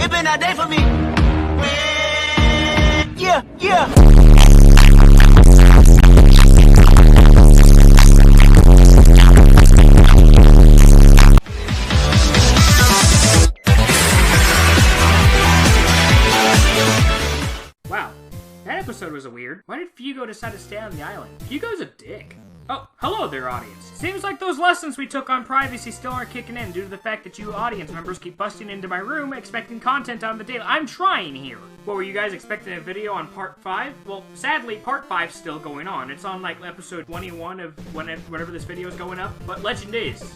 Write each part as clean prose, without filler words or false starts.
been that day for me. Yeah, yeah. Wow, that episode was weird. Why did Fugo decide to stay on the island? Fugo's a dick. Oh, hello there, audience. Seems like those lessons we took on privacy still aren't kicking in due to the fact that you audience members keep busting into my room expecting content on the daily. I'm trying here. What, were you guys expecting a video on part 5? Well, sadly, part 5's still going on. It's on, like, episode 21 of whenever this video is going up. But legend is,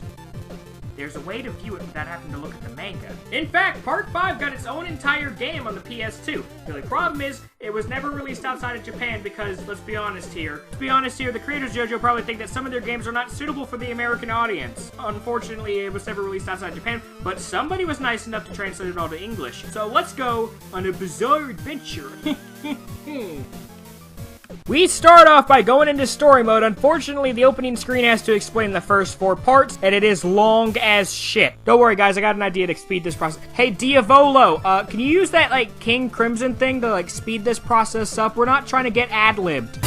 there's a way to view it without having to look at the manga. In fact, Part 5 got its own entire game on the PS2. The only problem is, it was never released outside of Japan because, let's be honest here, the creators of Jjba probably think that some of their games are not suitable for the American audience. Unfortunately, it was never released outside Japan, but somebody was nice enough to translate it all to English. So let's go on a bizarre adventure. We start off by going into story mode. Unfortunately, the opening screen has to explain the first 4 parts, and it is long as shit. Don't worry, guys, I got an idea to speed this process. Hey, Diavolo, can you use that, like, King Crimson thing to, like, speed this process up? We're not trying to get ad-libbed.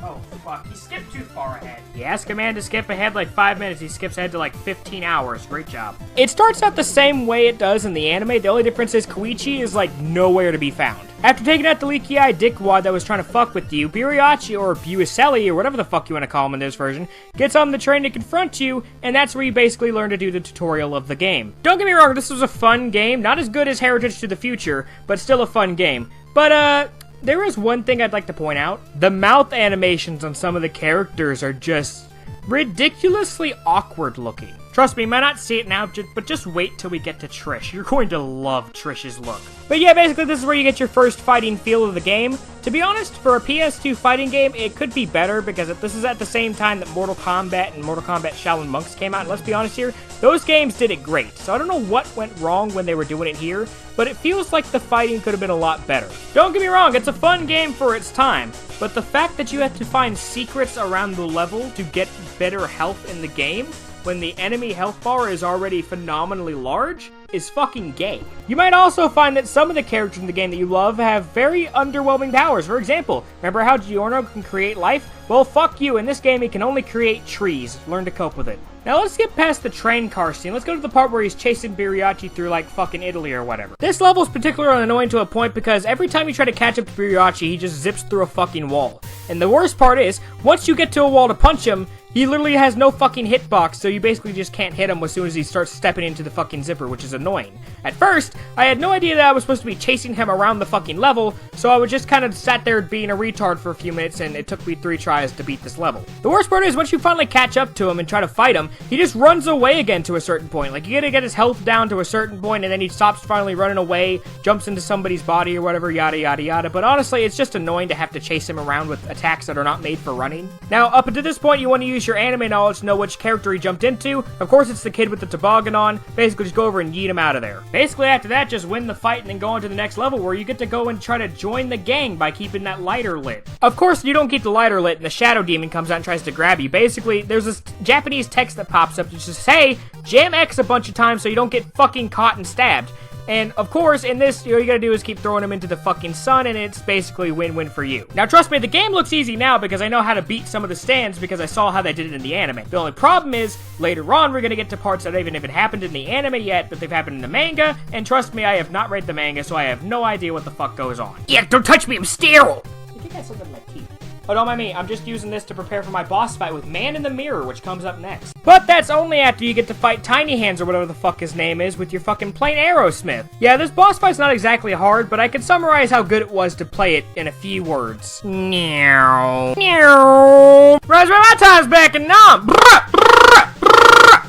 Oh, fuck, he skipped too far ahead. You ask a man to skip ahead like 5 minutes, he skips ahead to like 15 hours. Great job. It starts out the same way it does in the anime. The only difference is Koichi is like nowhere to be found. After taking out the leaky-eyed dickwad that was trying to fuck with you, Buriachi, or Buiselli, or whatever the fuck you want to call him in this version, gets on the train to confront you, and that's where you basically learn to do the tutorial of the game. Don't get me wrong, this was a fun game. Not as good as Heritage to the Future, but still a fun game. But, there is one thing I'd like to point out. The mouth animations on some of the characters are just ridiculously awkward looking. Trust me, you might not see it now, but just wait till we get to Trish. You're going to love Trish's look. But yeah, basically this is where you get your first fighting feel of the game. To be honest, for a PS2 fighting game, it could be better because this is at the same time that Mortal Kombat and Mortal Kombat Shaolin Monks came out. And let's be honest here, those games did it great. So I don't know what went wrong when they were doing it here, but it feels like the fighting could have been a lot better. Don't get me wrong, it's a fun game for its time, but the fact that you have to find secrets around the level to get better health in the game when the enemy health bar is already phenomenally large is fucking gay. You might also find that some of the characters in the game that you love have very underwhelming powers. For example, remember how Giorno can create life? Well, fuck you. In this game, he can only create trees. Learn to cope with it. Now, let's get past the train car scene. Let's go to the part where he's chasing Buriachi through, like, fucking Italy or whatever. This level's particularly annoying to a point because every time you try to catch up to Buriachi, he just zips through a fucking wall. And the worst part is, once you get to a wall to punch him, he literally has no fucking hitbox, so you basically just can't hit him as soon as he starts stepping into the fucking zipper, which is annoying. At first, I had no idea that I was supposed to be chasing him around the fucking level, so I would just kind of sat there being a retard for a few minutes, and it took me 3 tries to beat this level. The worst part is, once you finally catch up to him and try to fight him, he just runs away again to a certain point. Like, you gotta get his health down to a certain point, and then he stops finally running away, jumps into somebody's body or whatever, yada yada yada. But honestly, it's just annoying to have to chase him around with attacks that are not made for running. Now, up until this point, you want to use your anime knowledge to know which character he jumped into. Of course, it's the kid with the toboggan on. Basically, just go over and yeet him out of there. Basically, after that, just win the fight and then go on to the next level where you get to go and try to join the gang by keeping that lighter lit. Of course, you don't keep the lighter lit and the shadow demon comes out and tries to grab you. Basically, there's this Japanese text that pops up that says, hey, jam X a bunch of times so you don't get fucking caught and stabbed. And, of course, in this, all you gotta do is keep throwing him into the fucking sun, and it's basically win-win for you. Now, trust me, the game looks easy now because I know how to beat some of the stands because I saw how they did it in the anime. The only problem is, later on, we're gonna get to parts that haven't even happened in the anime yet, but they've happened in the manga, and trust me, I have not read the manga, so I have no idea what the fuck goes on. Yeah, don't touch me, I'm sterile! I think I said that in my teeth. Oh, don't mind me, I'm just using this to prepare for my boss fight with Man in the Mirror, which comes up next. But that's only after you get to fight Tiny Hands or whatever the fuck his name is with your fucking plain Aerosmith. Yeah, this boss fight's not exactly hard, but I can summarize how good it was to play it in a few words. Meow. Meow. Rise where my time's back and numb.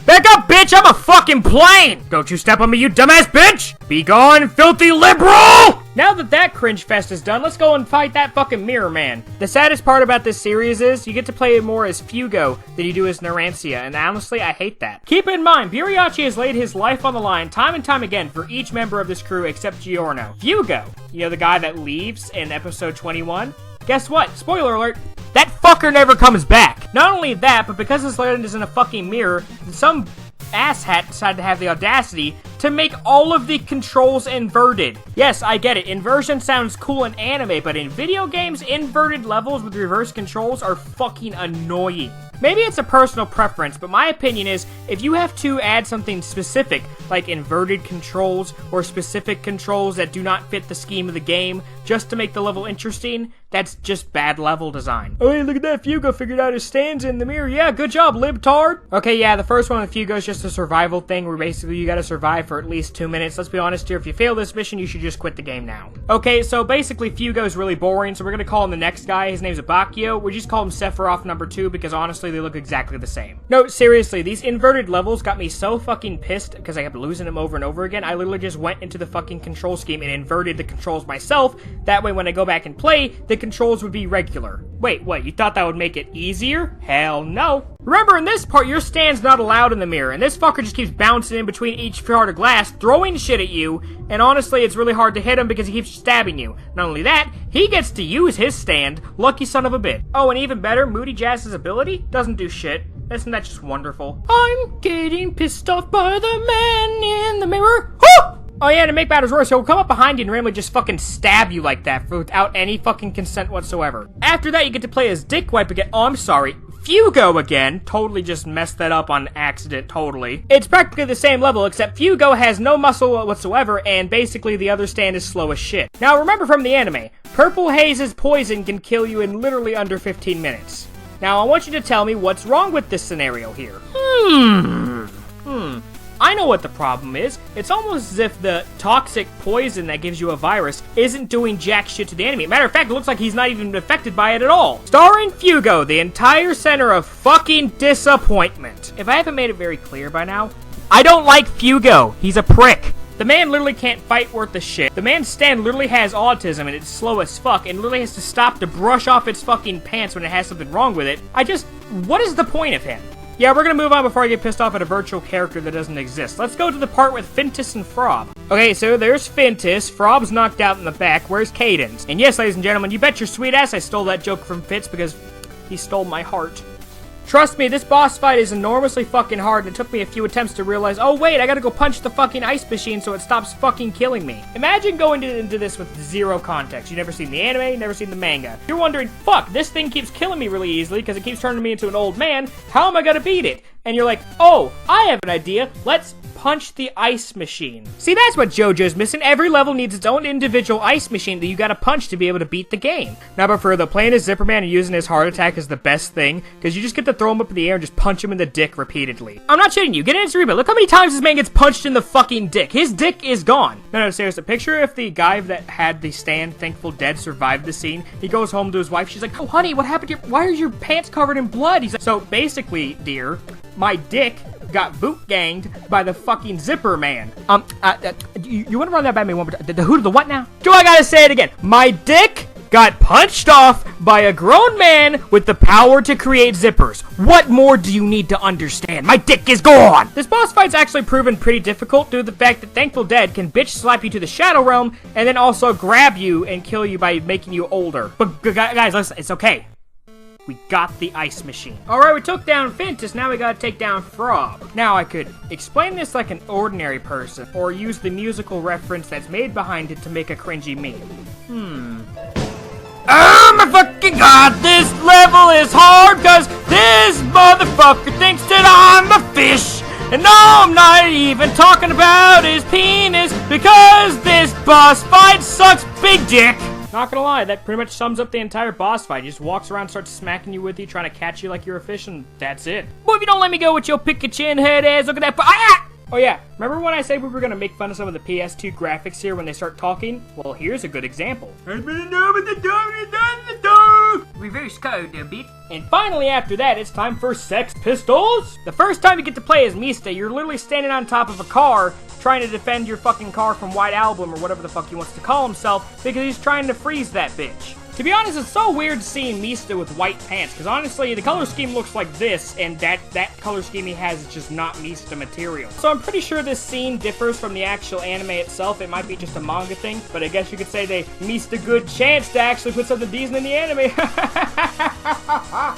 Back up, bitch! I'm a fucking plane! Don't you step on me, you dumbass bitch! Be gone, filthy liberal! Now that cringe fest is done, let's go and fight that fucking Mirror Man. The saddest part about this series is you get to play more as Fugo than you do as Narancia, and honestly, I hate that. Keep in mind, Buriachi has laid his life on the line time and time again for each member of this crew except Giorno. Fugo, you know, the guy that leaves in episode 21? Guess what? Spoiler alert. That fucker never comes back. Not only that, but because his land is in a fucking mirror, some asshat decided to have the audacity to make all of the controls inverted. Yes, I get it. Inversion sounds cool in anime, but in video games, inverted levels with reverse controls are fucking annoying. Maybe it's a personal preference, but my opinion is, if you have to add something specific, like inverted controls, or specific controls that do not fit the scheme of the game, just to make the level interesting, that's just bad level design. Oh, hey, look at that, Fugo figured out his stands in the mirror. Yeah, good job, libtard. Okay, yeah, the first one with Fugo is just a survival thing, where basically you gotta survive for at least 2 minutes. Let's be honest here, if you fail this mission, you should just quit the game now. Okay, so basically Fugo is really boring, so we're gonna call him the next guy. His name's Abakio. We just call him Sephiroth number 2, because honestly, they look exactly the same. No, seriously, these inverted levels got me so fucking pissed, because I kept losing them over and over again. I literally just went into the fucking control scheme and inverted the controls myself. That way, when I go back and play, the controls would be regular. Wait, what, you thought that would make it easier? Hell no. Remember, in this part, your stand's not allowed in the mirror, and this fucker just keeps bouncing in between each shard of glass, throwing shit at you, and honestly, it's really hard to hit him because he keeps stabbing you. Not only that, he gets to use his stand. Lucky son of a bitch. Oh, and even better, Moody Jazz's ability doesn't do shit. Isn't that just wonderful? I'm getting pissed off by the man in the mirror. Woo! Oh yeah, to make matters worse, he'll come up behind you and randomly just fucking stab you like that without any fucking consent whatsoever. After that, you get to play as Dick Wipe again. Oh, I'm sorry. Fugo again. Totally just messed that up on accident, totally. It's practically the same level, except Fugo has no muscle whatsoever, and basically the other stand is slow as shit. Now remember from the anime, Purple Haze's poison can kill you in literally under 15 minutes. Now I want you to tell me what's wrong with this scenario here. I know what the problem is. It's almost as if the toxic poison that gives you a virus isn't doing jack shit to the enemy. Matter of fact, it looks like he's not even affected by it at all. Starring Fugo, the entire center of fucking disappointment. If I haven't made it very clear by now, I don't like Fugo. He's a prick. The man literally can't fight worth a shit. The man's stand literally has autism and it's slow as fuck and literally has to stop to brush off its fucking pants when it has something wrong with it. What is the point of him? Yeah, we're gonna move on before I get pissed off at a virtual character that doesn't exist. Let's go to the part with Fintus and Frob. Okay, so there's Fintus. Frob's knocked out in the back. Where's Cadence? And yes, ladies and gentlemen, you bet your sweet ass I stole that joke from Fitz because he stole my heart. Trust me, this boss fight is enormously fucking hard, and it took me a few attempts to realize, oh wait, I gotta go punch the fucking ice machine so it stops fucking killing me. Imagine going into this with zero context. You've never seen the anime, never seen the manga. You're wondering, fuck, this thing keeps killing me really easily because it keeps turning me into an old man. How am I gonna beat it? And you're like, oh, I have an idea. Let's punch the ice machine. See, that's what JoJo's missing. Every level needs its own individual ice machine that you gotta punch to be able to beat the game. Now, but for the playing as Zipperman and using his heart attack is the best thing, because you just get to throw him up in the air and just punch him in the dick repeatedly. I'm not shitting you. Get an instant replay. Look how many times this man gets punched in the fucking dick. His dick is gone. No, seriously. Picture if the guy that had the stand, Thankful Dead, survived the scene. He goes home to his wife. She's like, oh, honey, what happened to your... Why are your pants covered in blood? He's like, so basically, dear, my dick got boot ganged by the fucking Zipper Man. You want to run that by me one more time? The who to the what now? Do I gotta say it again? My dick got punched off by a grown man with the power to create zippers. What more do you need to understand? My dick is gone! This boss fight's actually proven pretty difficult due to the fact that Thankful Dead can bitch slap you to the Shadow Realm and then also grab you and kill you by making you older. But guys, listen, it's okay. We got the ice machine. Alright, we took down Fintus, now we gotta take down Frob. Now I could explain this like an ordinary person, or use the musical reference that's made behind it to make a cringy meme. Oh my fucking god, this level is hard, cause this motherfucker thinks that I'm a fish. And no, I'm not even talking about his penis, because this boss fight sucks big dick. Not gonna lie, that pretty much sums up the entire boss fight. He just walks around, starts smacking you with you, trying to catch you like you're a fish, and that's it. Boy, if you don't let me go with your pick a chin head ass, look at that. Oh yeah, remember when I said we were gonna make fun of some of the PS2 graphics here when they start talking? Well, here's a good example. Reverse code there, beat. And finally, after that, it's time for Sex Pistols. The first time you get to play as Mista, you're literally standing on top of a car trying to defend your fucking car from White Album or whatever the fuck he wants to call himself because he's trying to freeze that bitch. To be honest, it's so weird seeing Mista with white pants, because honestly, the color scheme looks like this, and that color scheme he has is just not Mista material. So I'm pretty sure this scene differs from the actual anime itself. It might be just a manga thing, but I guess you could say they missed a good chance to actually put something decent in the anime.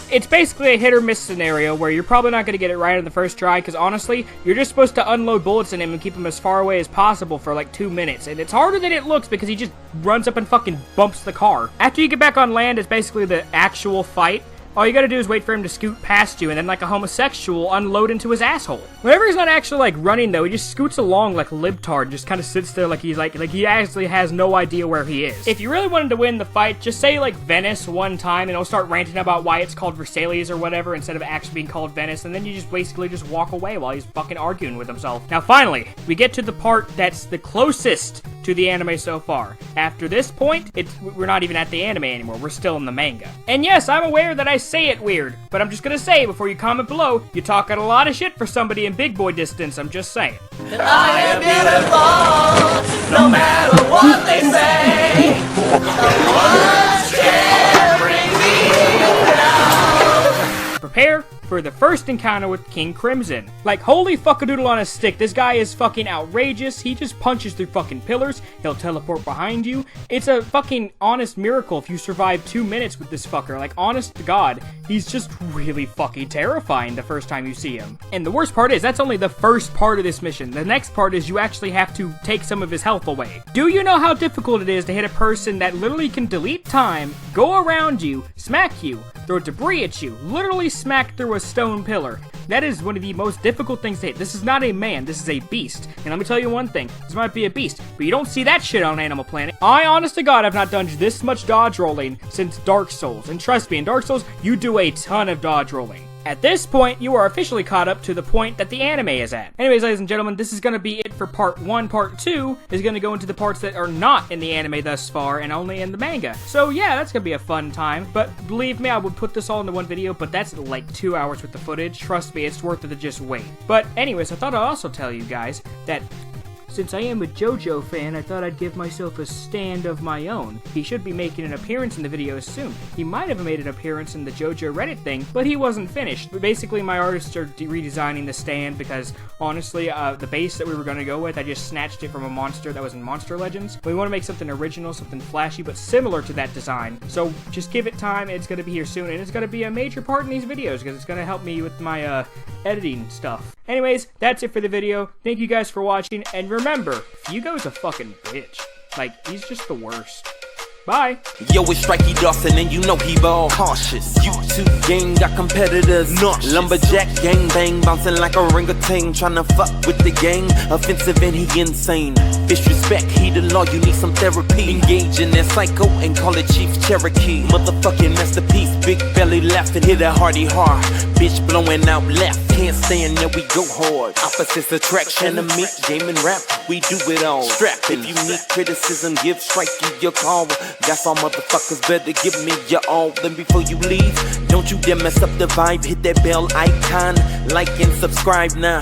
It's basically a hit or miss scenario where you're probably not going to get it right on the first try, because honestly, you're just supposed to unload bullets in him and keep him as far away as possible for like 2 minutes, and it's harder than it looks because he just runs up and fucking bumps the car. After you get back on land, it's basically the actual fight. All you gotta do is wait for him to scoot past you and then like a homosexual unload into his asshole. Whenever he's not actually like running though, he just scoots along like a libtard, just kind of sits there like he's like he actually has no idea where he is. If you really wanted to win the fight, just say like Venice one time and he'll start ranting about why it's called Versailles or whatever instead of actually being called Venice, and then you just basically just walk away while he's fucking arguing with himself. Now finally, we get to the part that's the closest to the anime so far. After this point, we're not even at the anime anymore, we're still in the manga. And yes, I'm aware that I say it weird, but I'm just gonna say before you comment below, you're talking a lot of shit for somebody in big boy distance, I'm just saying. And I am beautiful, no matter what they say. No words can bring me down. Prepare for the first encounter with King Crimson. Like, holy fuckadoodle on a stick, this guy is fucking outrageous. He just punches through fucking pillars, he'll teleport behind you. It's a fucking honest miracle if you survive 2 minutes with this fucker. Like, honest to God, he's just really fucking terrifying the first time you see him. And the worst part is, that's only the first part of this mission. The next part is you actually have to take some of his health away. Do you know how difficult it is to hit a person that literally can delete time, go around you, smack you, throw debris at you, literally smack through a stone pillar? That is one of the most difficult things to hit. This is not a man, this is a beast. And let me tell you one thing, this might be a beast, but you don't see that shit on Animal Planet. I, honest to God, have not done this much dodge rolling since Dark Souls. And trust me, in Dark Souls, you do a ton of dodge rolling. At this point, you are officially caught up to the point that the anime is at. Anyways, ladies and gentlemen, this is going to be it for part 1. Part 2 is going to go into the parts that are not in the anime thus far and only in the manga. So yeah, that's going to be a fun time. But believe me, I would put this all into one video, but that's like 2 hours worth of footage. Trust me, it's worth it to just wait. But anyways, I thought I'd also tell you guys that since I am a JoJo fan, I thought I'd give myself a stand of my own. He should be making an appearance in the videos soon. He might have made an appearance in the JoJo Reddit thing, but he wasn't finished. But basically, my artists are redesigning the stand because, honestly, the base that we were going to go with, I just snatched it from a monster that was in Monster Legends. We want to make something original, something flashy, but similar to that design. So just give it time, it's going to be here soon, and it's going to be a major part in these videos because it's going to help me with my editing stuff. Anyways, that's it for the video. Thank you guys for watching, and remember, Fugo's a fucking bitch. Like, he's just the worst. Bye. Yo, it's Strikey Dawson, and you know he ball cautious. YouTube gang got competitors, nauseous. Lumberjack gang bang, bouncing like a orangutan, tryna fuck with the gang. Offensive and he insane. Disrespect, he the law, you need some therapy. Engage in that psycho and call it Chief Cherokee. Motherfucking masterpiece, big belly laughing, hit a hearty hard. Bitch blowing out left, can't stand there, we go hard. Opposites attract, enemy, game and rap, we do it all. Strap, if you need criticism, give Strikey your call. That's all, motherfuckers, better give me your all. Then before you leave, don't you dare mess up the vibe. Hit that bell icon, like and subscribe now.